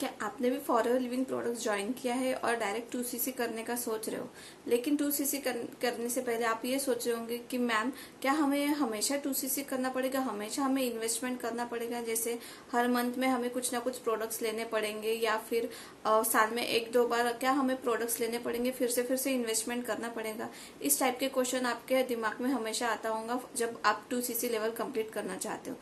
क्या आपने भी फॉरएवर लिविंग प्रोडक्ट्स ज्वाइन किया है और डायरेक्ट 2cc करने का सोच रहे हो, लेकिन 2cc करने से पहले आप ये सोच रहे होंगे कि मैम क्या हमें हमेशा 2cc करना पड़ेगा, हमेशा हमें इन्वेस्टमेंट करना पड़ेगा, जैसे हर मंथ में हमें कुछ ना कुछ प्रोडक्ट्स लेने पड़ेंगे या फिर साल में एक दो बार क्या हमें प्रोडक्ट्स लेने पड़ेंगे, फिर से इन्वेस्टमेंट करना पड़ेगा। इस टाइप के क्वेश्चन आपके दिमाग में हमेशा आता होगा जब आप 2cc लेवल कंप्लीट करना चाहते हो।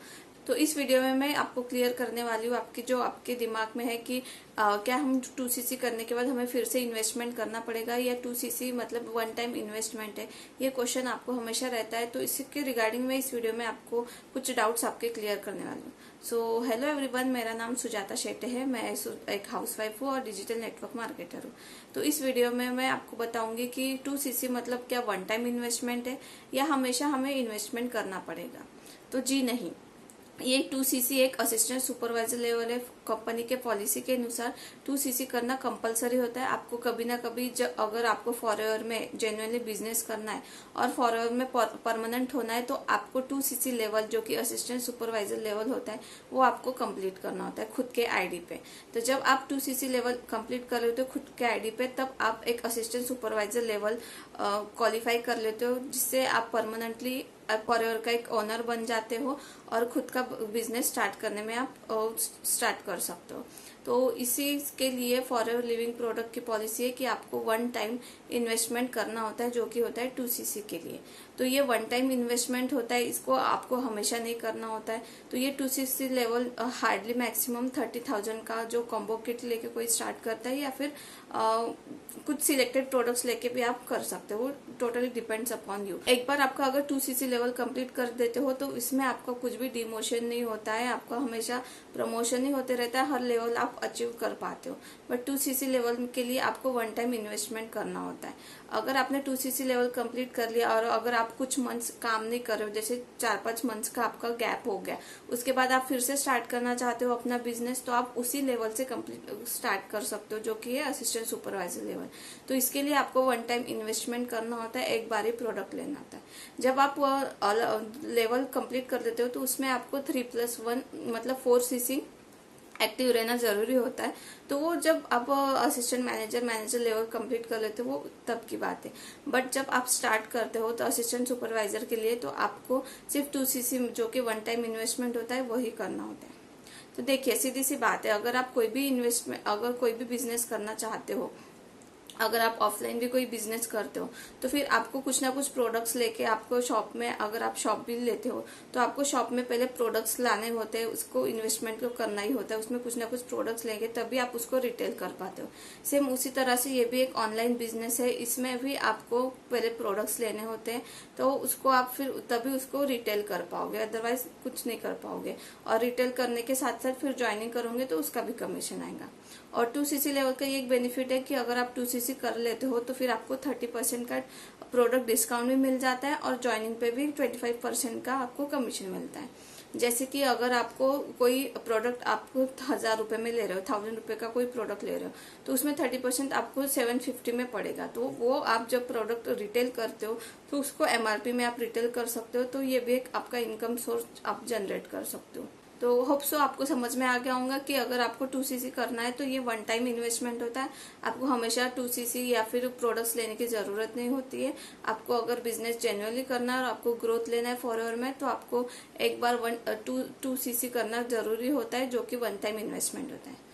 तो इस वीडियो में मैं आपको क्लियर करने वाली हूँ आपके दिमाग में है कि क्या हम 2cc करने के बाद हमें फिर से इन्वेस्टमेंट करना पड़ेगा या 2cc मतलब वन टाइम इन्वेस्टमेंट है। ये क्वेश्चन आपको हमेशा रहता है, तो इसके रिगार्डिंग में इस वीडियो में आपको कुछ डाउट्स आपके क्लियर करने वाली हूँ। सो हेलो एवरीवन, मेरा नाम सुजाता शेट्टे है। मैं एक हाउसवाइफ हूँ और डिजिटल नेटवर्क मार्केटर हूँ। तो इस वीडियो में मैं आपको बताऊंगी कि 2cc मतलब क्या वन टाइम इन्वेस्टमेंट है या हमेशा हमें इन्वेस्टमेंट करना पड़ेगा। तो जी नहीं, ये 2cc एक असिस्टेंट सुपरवाइजर लेवल है। कंपनी के पॉलिसी के अनुसार 2cc करना कंपलसरी होता है। आपको कभी ना कभी अगर आपको फॉरएवर में जेन्युइनली बिजनेस करना है और फॉरएवर में परमानेंट होना है तो आपको 2cc लेवल जो कि असिस्टेंट सुपरवाइजर लेवल होता है वो आपको कंप्लीट करना होता है खुद के आईडी पे। तो जब आप 2cc लेवल कंप्लीट कर लेते हो खुद के आईडी पे, तब आप एक असिस्टेंट सुपरवाइजर लेवल क्वालिफाई कर लेते हो, जिससे आप परमानेंटली फॉरएवर का एक ओनर बन जाते हो और खुद का बिजनेस स्टार्ट करने में आप स्टार्ट कर सकते हो। तो इसी के लिए फॉरएवर लिविंग प्रोडक्ट की पॉलिसी है कि आपको वन टाइम इन्वेस्टमेंट करना होता है, जो कि होता है 2cc के लिए। तो ये वन टाइम इन्वेस्टमेंट होता है, इसको आपको हमेशा नहीं करना होता है। तो ये 2cc लेवल हार्डली मैक्सिमम 30,000 का जो कॉम्बो किट लेके कोई स्टार्ट करता है या फिर कुछ सिलेक्टेड प्रोडक्ट्स लेके भी आप कर सकते हो। Totally depends upon you. एक बार आपका अगर 2cc लेवल कंप्लीट कर देते हो तो इसमें आपका कुछ भी डिमोशन नहीं होता है, आपका हमेशा प्रमोशन ही होते रहता है, हर लेवल आप अचीव कर पाते हो। बट 2cc लेवल के लिए आपको वन टाइम इन्वेस्टमेंट करना होता है। अगर आपने 2cc लेवल कंप्लीट कर लिया और अगर आप कुछ मंथ्स काम नहीं कर रहे हो, जैसे 4-5 मंथ्स का आपका गैप हो गया, उसके बाद आप फिर से स्टार्ट करना चाहते हो अपना बिजनेस, तो आप उसी लेवल से कंप्लीट स्टार्ट कर सकते हो, जो कि है असिस्टेंट सुपरवाइजर लेवल। तो इसके लिए आपको वन टाइम इन्वेस्टमेंट करना होता है, एक बार ही प्रोडक्ट लेना होता है। जब आप लेवल कंप्लीट कर देते हो तो उसमें आपको 3+1 मतलब 4cc एक्टिव रहना जरूरी होता है। तो वो जब आप असिस्टेंट मैनेजर लेवल कंप्लीट कर लेते हो वो तब की बात है। बट जब आप स्टार्ट करते हो तो असिस्टेंट सुपरवाइजर के लिए तो आपको सिर्फ 2cc जो कि वन टाइम इन्वेस्टमेंट होता है वही करना होता है। तो देखिए, सीधी सी बात है, अगर आप कोई भी बिजनेस करना चाहते हो, अगर आप ऑफलाइन भी कोई बिजनेस करते हो तो फिर आपको कुछ ना कुछ प्रोडक्ट्स लेके आपको शॉप में, अगर आप शॉप भी लेते हो तो आपको शॉप में पहले प्रोडक्ट्स लाने होते हैं, उसको इन्वेस्टमेंट को करना ही होता है, उसमें कुछ ना कुछ प्रोडक्ट्स लेंगे तभी आप उसको रिटेल कर पाते हो। सेम उसी तरह से ये भी एक ऑनलाइन बिजनेस है, इसमें भी आपको पहले प्रोडक्ट्स लेने होते हैं, तो उसको आप फिर तभी उसको रिटेल कर पाओगे, अदरवाइज कुछ नहीं कर पाओगे। और रिटेल करने के साथ साथ फिर ज्वाइनिंग करोगे तो उसका भी कमीशन आएगा। और 2cc लेवल का ये एक बेनिफिट है कि अगर आप 2cc कर लेते हो तो फिर आपको 30% का प्रोडक्ट डिस्काउंट भी मिल जाता है और ज्वाइनिंग पे भी 25% का आपको कमीशन मिलता है। जैसे कि अगर आपको कोई प्रोडक्ट आपको 1,000 रुपए में ले रहे हो, 1,000 रुपए का कोई प्रोडक्ट ले रहे हो, तो उसमें 30% आपको 750 में पड़ेगा। तो वो आप जब प्रोडक्ट रिटेल करते हो तो उसको MRP में आप रिटेल कर सकते हो। तो ये भी एक आपका इनकम सोर्स आप जनरेट कर सकते हो। तो होप सो आपको समझ में आ गया होगा कि अगर आपको 2cc करना है तो ये वन टाइम इन्वेस्टमेंट होता है। आपको हमेशा 2cc या फिर प्रोडक्ट्स लेने की जरूरत नहीं होती है। आपको अगर बिजनेस जेन्युइनली करना है और आपको ग्रोथ लेना है फॉरएवर में, तो आपको एक बार 2cc करना जरूरी होता है, जो कि वन टाइम इन्वेस्टमेंट होता है।